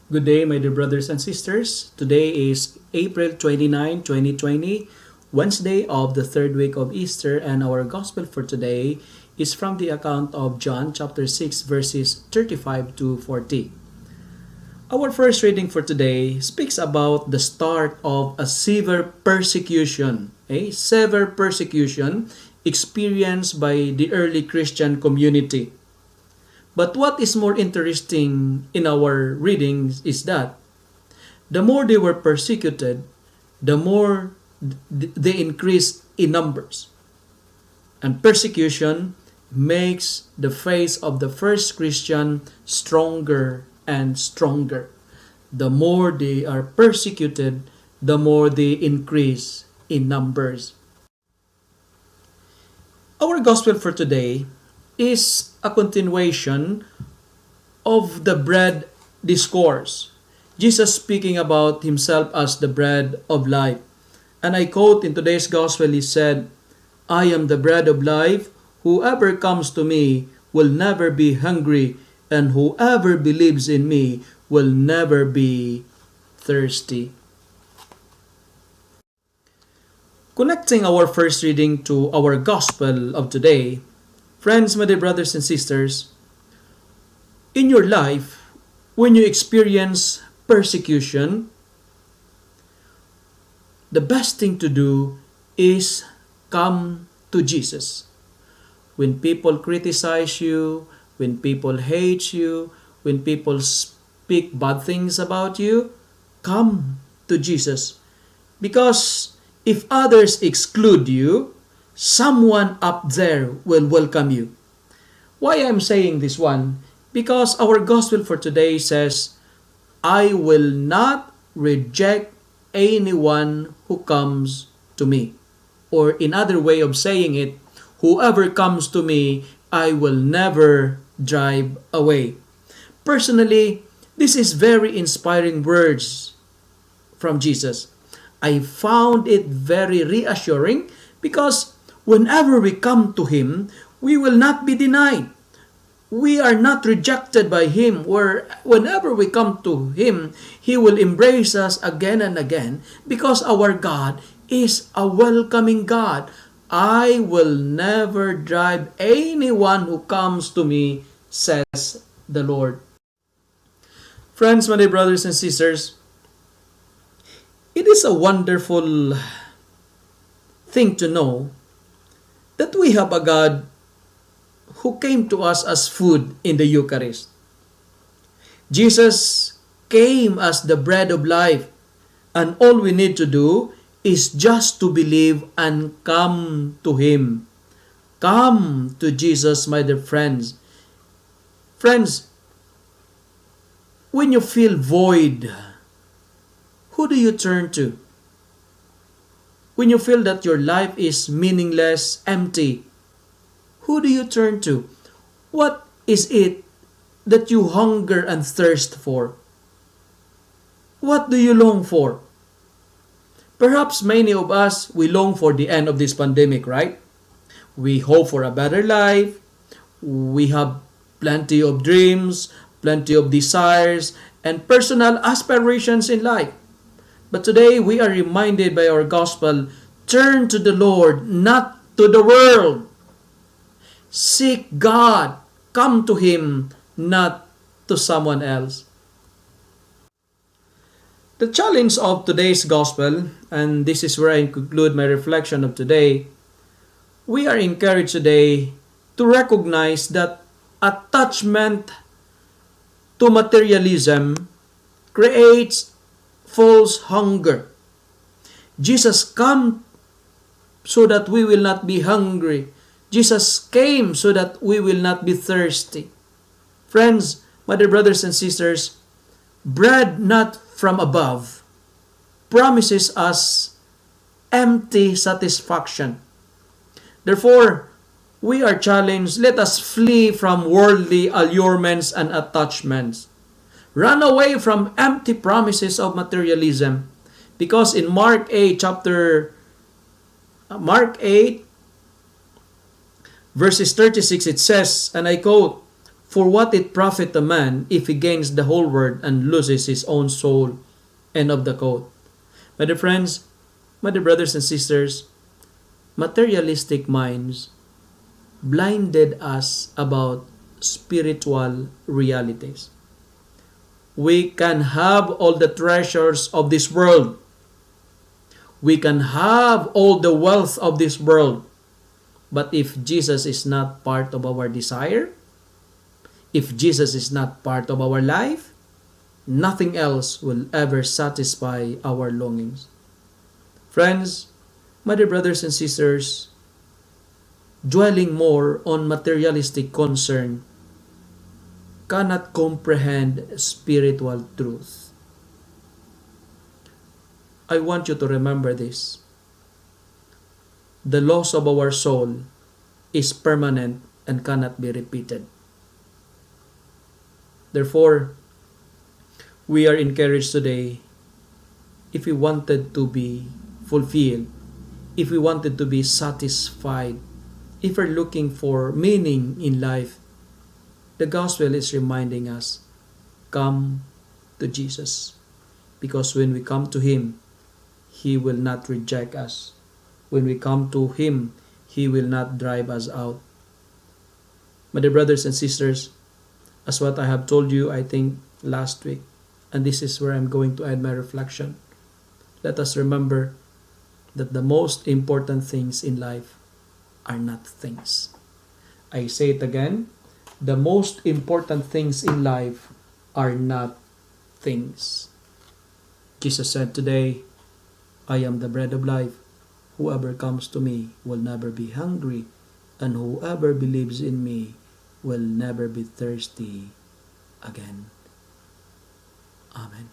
Good day, my dear brothers and sisters. Today is April 29, 2020, Wednesday of the third week of Easter, and our gospel for today is from the account of John chapter 6, verses 35 to 40. Our first reading for today speaks about the start of a severe persecution, experienced by the early Christian community. But what is more interesting in our readings is that the more they were persecuted, the more they increased in numbers. And persecution makes the faith of the first Christian stronger and stronger. The more they are persecuted, the more they increase in numbers. Our gospel for today is a continuation of the bread discourse. Jesus speaking about himself as the bread of life. And I quote in today's gospel, he said, "I am the bread of life. Whoever comes to me will never be hungry, and whoever believes in me will never be thirsty." Connecting our first reading to our gospel of today, friends, my dear brothers and sisters, in your life, when you experience persecution, the best thing to do is come to Jesus. When people criticize you, when people hate you, when people speak bad things about you, come to Jesus. Because if others exclude you, someone up there will welcome you. Why I'm saying this one? Because our gospel for today says, "I will not reject anyone who comes to me." Or in other way of saying it, whoever comes to me, I will never drive away. Personally, this is very inspiring words from Jesus. I found it very reassuring because whenever we come to Him, we will not be denied. We are not rejected by Him. Whenever we come to Him, He will embrace us again and again because our God is a welcoming God. "I will never drive anyone who comes to me," says the Lord. Friends, my dear brothers and sisters, it is a wonderful thing to know that we have a God who came to us as food in the Eucharist. Jesus came as the bread of life, and all we need to do is just to believe and come to Him. Come to Jesus, my dear friends. Friends, when you feel void, who do you turn to? When you feel that your life is meaningless, empty, who do you turn to? What is it that you hunger and thirst for? What do you long for? Perhaps many of us, we long for the end of this pandemic, right? We hope for a better life. We have plenty of dreams, plenty of desires, and personal aspirations in life. But today we are reminded by our gospel, turn to the Lord, not to the world. Seek God. Come to Him, not to someone else. The challenge of today's gospel, and this is where I conclude my reflection of today, we are encouraged today to recognize that attachment to materialism creates false hunger. Jesus came so that we will not be hungry. Jesus came so that we will not be thirsty. Friends, my dear brothers and sisters, bread not from above promises us empty satisfaction. Therefore, we are challenged, let us flee from worldly allurements and attachments. Run away from empty promises of materialism. Because in Mark 8, verses 36, it says, and I quote, For what it profit a man if he gains the whole world and loses his own soul? End of the quote. My dear friends, my dear brothers and sisters, materialistic minds blinded us about spiritual realities. We can have all the treasures of this world. We can have all the wealth of this world. But if Jesus is not part of our desire, if Jesus is not part of our life, nothing else will ever satisfy our longings. Friends, my dear brothers and sisters, dwelling more on materialistic concern cannot comprehend spiritual truth. I want you to remember this. The loss of our soul is permanent and cannot be repeated. Therefore, we are encouraged today, if we wanted to be fulfilled, if we wanted to be satisfied, if we're looking for meaning in life, the gospel is reminding us, come to Jesus. Because when we come to Him, He will not reject us. When we come to Him, He will not drive us out. My dear brothers and sisters, as what I have told you, I think, last week, and this is where I'm going to end my reflection, let us remember that the most important things in life are not things. I say it again, the most important things in life are not things. Jesus said today, I am the bread of life. Whoever comes to me will never be hungry, and whoever believes in me will never be thirsty again. Amen.